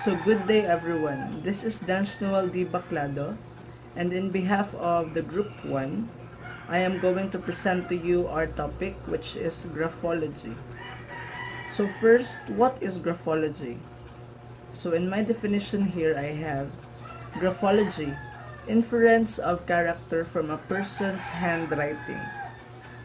So good day everyone. This is Dench Noel Baclado, and in behalf of the group 1, I am going to present to you our topic, which is graphology. So first, what is graphology? So in my definition here I have graphology, inference of character from a person's handwriting.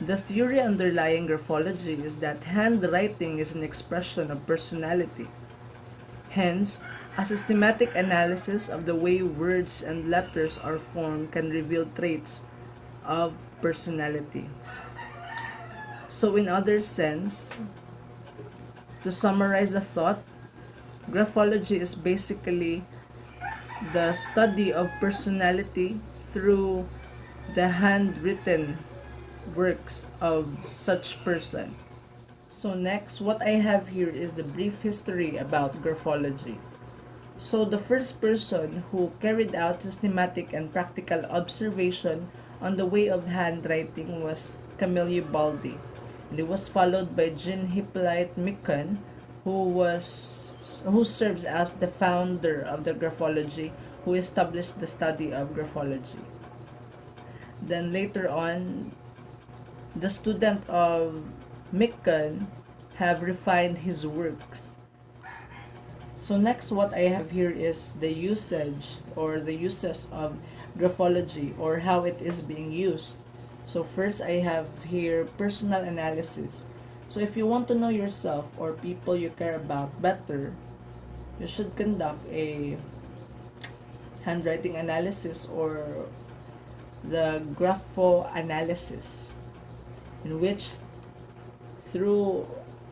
The theory underlying graphology is that handwriting is an expression of personality. Hence, a systematic analysis of the way words and letters are formed can reveal traits of personality. So in other sense, to summarize the thought, graphology is basically the study of personality through the handwritten works of such person. So next, what I have here is the brief history about graphology. So the first person who carried out systematic and practical observation on the way of handwriting was Camille Baldi. And it was followed by Jean Hippolyte Micon, who serves as the founder of the graphology, who established the study of graphology. Then later on, the student of Micon have refined his works. So next, what I have here is the usage or the uses of graphology or how it is being used. So first, I have here personal analysis. So if you want to know yourself or people you care about better, you should conduct a handwriting analysis or the graphoanalysis, in which through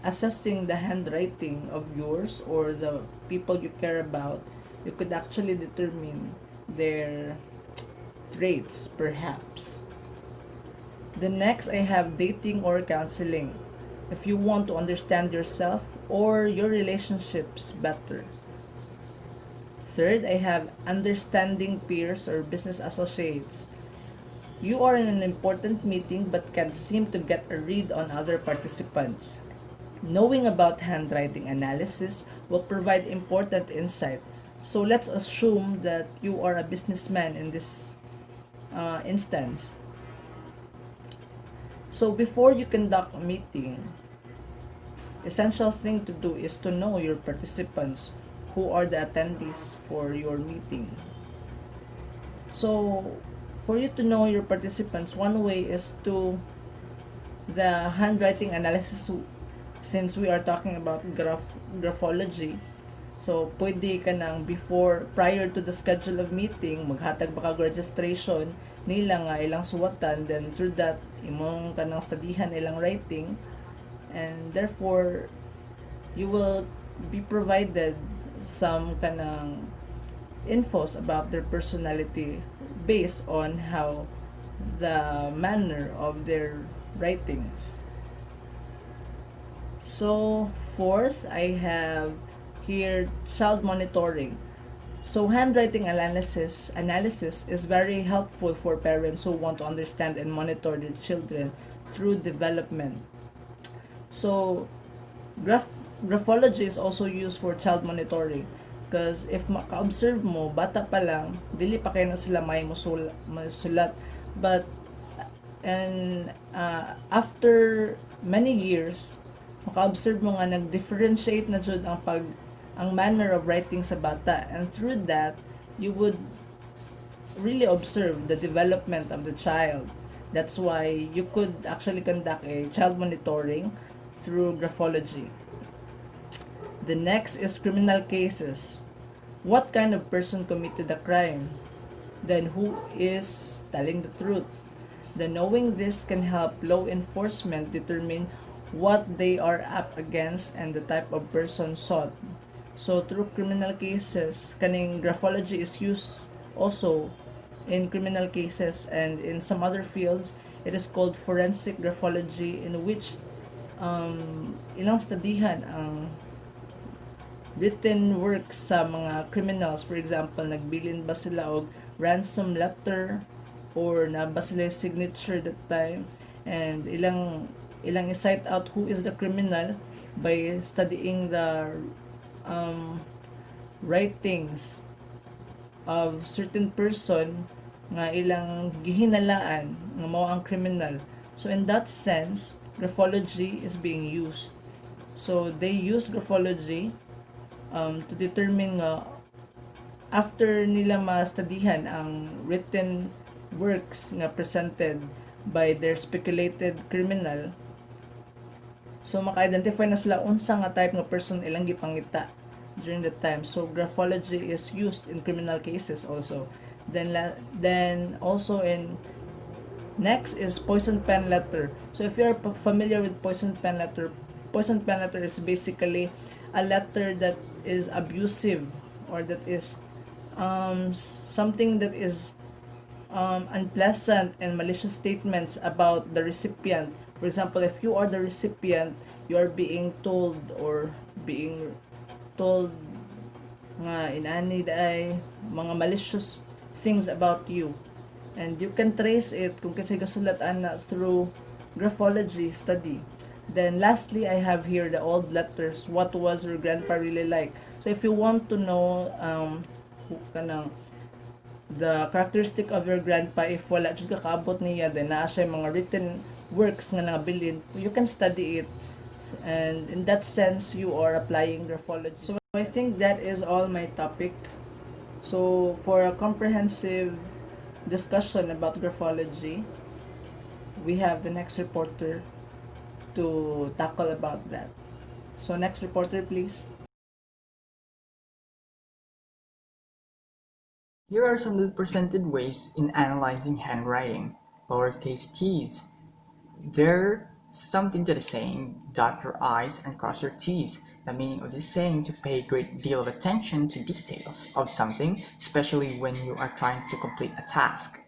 assessing the handwriting of yours or the people you care about, you could actually determine their traits, perhaps. The next, I have dating or counseling. If you want to understand yourself or your relationships better. Third, I have understanding peers or business associates. You are in an important meeting but can't seem to get a read on other participants. Knowing about handwriting analysis will provide important insight. So let's assume that you are a businessman in this instance. So before you conduct a meeting, essential thing to do is to know your participants, who are the attendees for your meeting. So for you to know your participants, one way is to the handwriting analysis. Since we are talking about graphology, so pwede ka nang prior to the schedule of meeting, maghatag ba ka registration nila nga ilang suwatan, then through that, imong ka nang studyhan ilang writing, and therefore, you will be provided some kanang infos about their personality based on how the manner of their writings. So, fourth, I have here child monitoring. So, handwriting analysis is very helpful for parents who want to understand and monitor their children through development. So, graphology is also used for child monitoring. Because if maka-observe mo, bata pa lang, dili pa kayo na sila may masulat. But, after many years, maka-observe mo nga nag-differentiate na jud ang manner of writing sa bata, and through that you would really observe the development of the child. That's why you could actually conduct a child monitoring through graphology. The next is criminal cases. What kind of person committed the crime? Then who is telling the truth? Then knowing this can help law enforcement determine what they are up against and the type of person sought. So through criminal cases, kaning graphology is used also in criminal cases, and in some other fields, it is called forensic graphology, in which ilang studihan ang written works sa mga criminals. For example, nagbilin ba sila og ransom letter or na ba sila signature that time, and ilang i-cite out who is the criminal by studying writings of certain person nga ilang gihinalaan nga mao ang criminal. So in that sense, graphology is being used. So they use graphology to determine nga after nila ma-studyhan ang written works nga presented by their speculated criminal, so maka-identify na sila unsa nga type nga person ilang gipangita during that time. So graphology is used in criminal cases also. Then also in next is poison pen letter. So if you're familiar with poison pen letter is basically a letter that is abusive, or that is something that is unpleasant and malicious statements about the recipient. For example, if you are the recipient, you are being told nga inani ay mga malicious things about you, and you can trace it kung kasi gasulat ana through graphology study. Then lastly, I have here the old letters. What was your grandpa really like? So if you want to know the characteristic of your grandpa, if wala jud ka kaabot niya, then naa siya mga written works nga nabilin, you can study it, and in that sense you are applying graphology. So I think that is all my topic. So for a comprehensive discussion about graphology, we have the next reporter to tackle about that. So next reporter, please. Here are some presented ways in analyzing handwriting. Lowercase t's. There's something to the saying, dot your I's and cross your T's. The meaning of this saying to pay a great deal of attention to details of something, especially when you are trying to complete a task.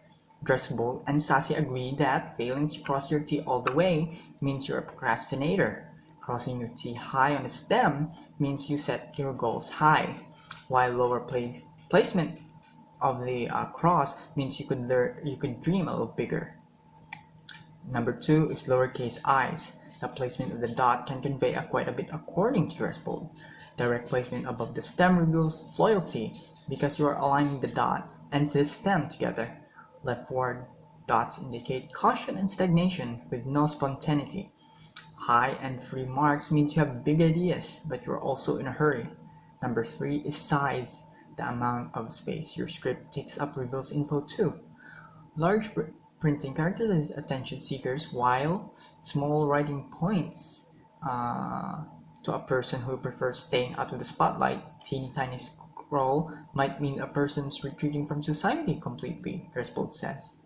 Dressable and Sassy agree that failing to cross your T all the way means you're a procrastinator. Crossing your T high on the stem means you set your goals high, while lower placement of the cross means you could dream a little bigger. Number 2 is lowercase i's. The placement of the dot can convey quite a bit according to Dressbold. Direct placement above the stem reveals loyalty because you are aligning the dot and the stem together. Left-forward dots indicate caution and stagnation with no spontaneity. High and free marks means you have big ideas, but you're also in a hurry. Number 3 is size. The amount of space your script takes up reveals info too. Large printing characterizes attention seekers, while small writing points to a person who prefers staying out of the spotlight. Teeny tiny scroll might mean a person's retreating from society completely, Dressbold says.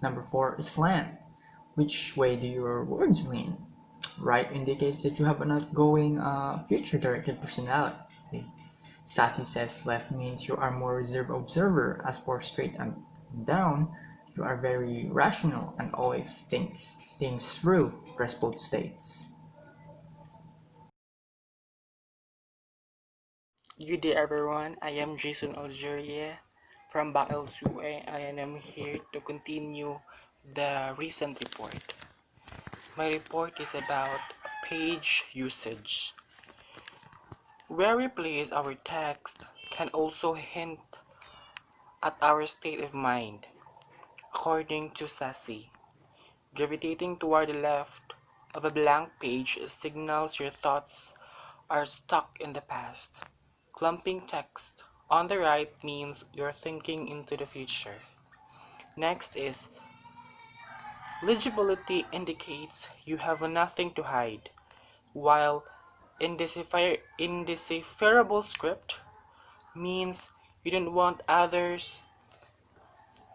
Number 4 is slant. Which way do your words lean? Right indicates that you have an outgoing, future-directed personality. Sassy says left means you are more reserved observer. As for straight and down, you are very rational and always think things through, Dressbold states. Good day everyone, I am Jayson Algeria from BAEL and I am here to continue the recent report. My report is about page usage. Where we place our text can also hint at our state of mind. According to Sassy, gravitating toward the left of a blank page signals your thoughts are stuck in the past. Clumping text on the right means you're thinking into the future. Next is legibility indicates you have nothing to hide, while indecipherable script means you don't want others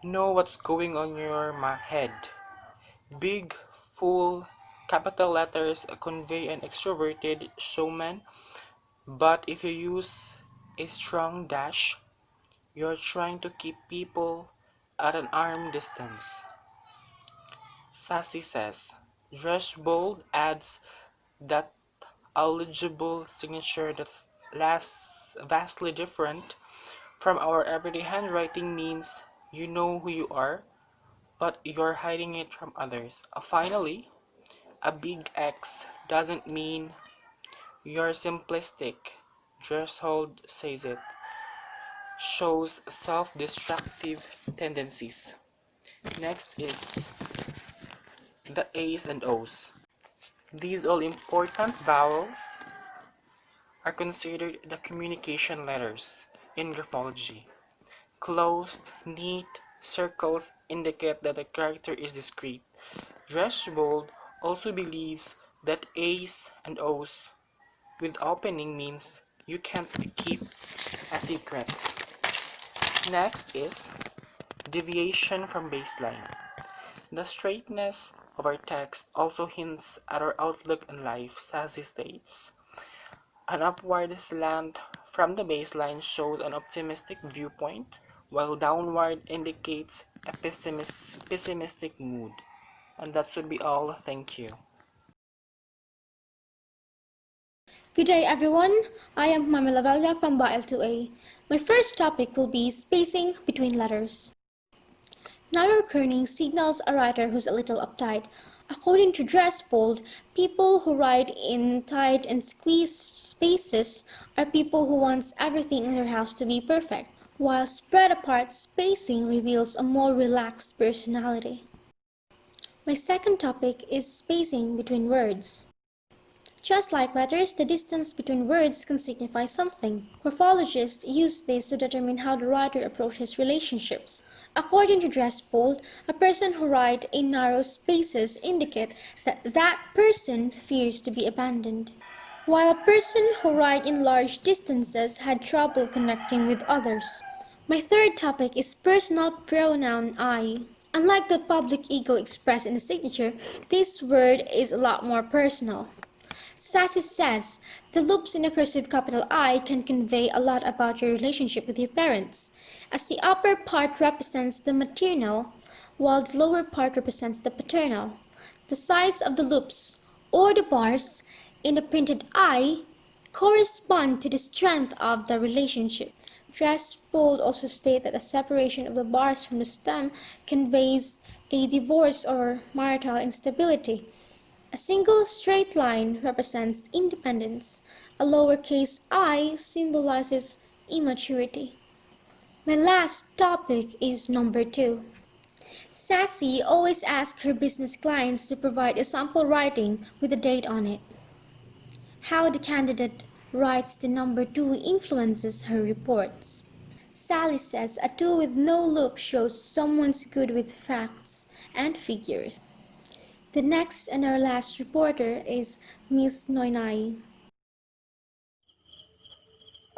know what's going on in your head. Big, full, capital letters convey an extroverted showman, but if you use a strong dash, you're trying to keep people at an arm distance. Sassy says, dress bold adds that illegible signature that's vastly different from our everyday handwriting means you know who you are, but you're hiding it from others. Finally, a big X doesn't mean you're simplistic. Dreshold says it. shows self-destructive tendencies. Next is the A's and O's. These all-important vowels are considered the communication letters in graphology. Closed, neat circles indicate that a character is discrete. Dresbold also believes that A's and O's with opening means you can't keep a secret. Next is deviation from baseline. The straightness of our text also hints at our outlook on life, Sassy states. An upward slant from the baseline shows an optimistic viewpoint, while downward indicates a pessimistic mood. And that should be all. Thank you. Good day everyone, I am Mami Lovella from BAEL 2A. My first topic will be spacing between letters. Narrow kerning signals a writer who's a little uptight. According to Dresbold, people who write in tight and squeezed spaces are people who want everything in their house to be perfect, while spread apart spacing reveals a more relaxed personality. My second topic is spacing between words. Just like letters, the distance between words can signify something. Graphologists use this to determine how the writer approaches relationships. According to Dresbold, a person who writes in narrow spaces indicate that that person fears to be abandoned, while a person who writes in large distances had trouble connecting with others. My third topic is personal pronoun I. Unlike the public ego expressed in the signature, this word is a lot more personal. Sassy says, the loops in a cursive capital I can convey a lot about your relationship with your parents, as the upper part represents the maternal, while the lower part represents the paternal. The size of the loops, or the bars, in the printed I correspond to the strength of the relationship. Dresbold also states that a separation of the bars from the stem conveys a divorce or marital instability. A single straight line represents independence. A lowercase I symbolizes immaturity. My last topic is number 2. Sassy always asks her business clients to provide a sample writing with a date on it. How the candidate writes the number 2 influences her reports. Sally says a 2 with no loop shows someone's good with facts and figures. The next and our last reporter is Miss Noynay.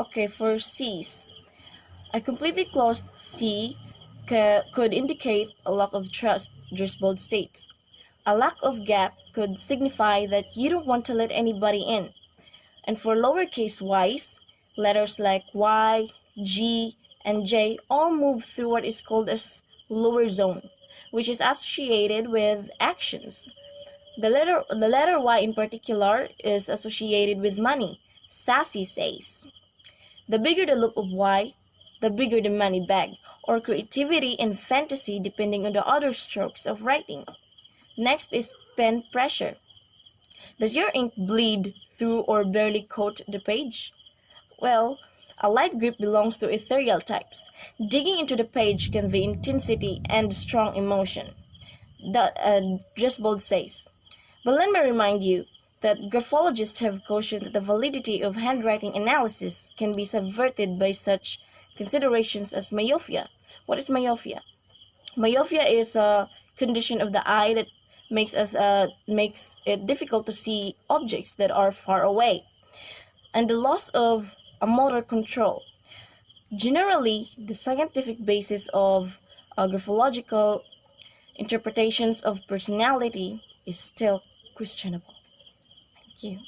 Okay, for C's. A completely closed C could indicate a lack of trust, Driscoll states. A lack of gap could signify that you don't want to let anybody in. And for lowercase y's, letters like Y, G, and J all move through what is called a lower zone, which is associated with actions. The letter Y in particular is associated with money, Sassy says. The bigger the loop of Y, the bigger the money bag, or creativity and fantasy depending on the other strokes of writing. Next is pen pressure. Does your ink bleed through or barely coat the page? Well, a light grip belongs to ethereal types. Digging into the page convey intensity and strong emotion. Dresbold says. But let me remind you that graphologists have cautioned that the validity of handwriting analysis can be subverted by such considerations as myopia. What is myopia? Myopia is a condition of the eye that makes it difficult to see objects that are far away, and the loss of a motor control. Generally, the scientific basis of graphological interpretations of personality is still questionable. Thank you.